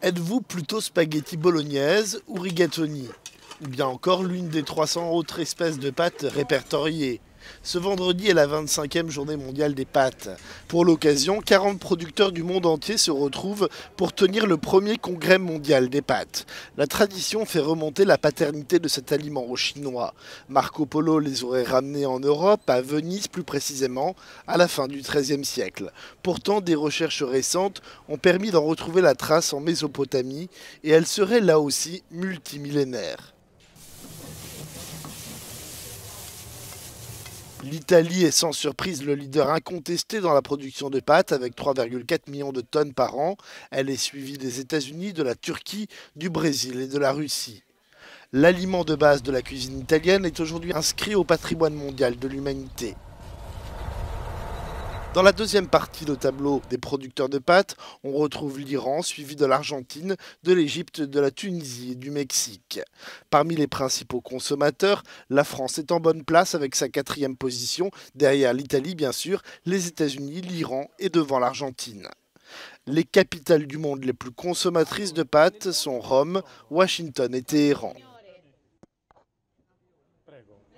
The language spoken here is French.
Êtes-vous plutôt spaghetti bolognaise ou rigatoni? Ou bien encore l'une des 300 autres espèces de pâtes répertoriées? Ce vendredi est la 25e journée mondiale des pâtes. Pour l'occasion, 40 producteurs du monde entier se retrouvent pour tenir le premier congrès mondial des pâtes. La tradition fait remonter la paternité de cet aliment aux Chinois. Marco Polo les aurait ramenés en Europe, à Venise plus précisément, à la fin du XIIIe siècle. Pourtant, des recherches récentes ont permis d'en retrouver la trace en Mésopotamie, et elle serait là aussi multimillénaire. L'Italie est sans surprise le leader incontesté dans la production de pâtes avec 3,4 millions de tonnes par an. Elle est suivie des États-Unis, de la Turquie, du Brésil et de la Russie. L'aliment de base de la cuisine italienne est aujourd'hui inscrit au patrimoine mondial de l'humanité. Dans la deuxième partie du tableau des producteurs de pâtes, on retrouve l'Iran, suivi de l'Argentine, de l'Égypte, de la Tunisie et du Mexique. Parmi les principaux consommateurs, la France est en bonne place avec sa quatrième position, derrière l'Italie bien sûr, les États-Unis, l'Iran et devant l'Argentine. Les capitales du monde les plus consommatrices de pâtes sont Rome, Washington et Téhéran.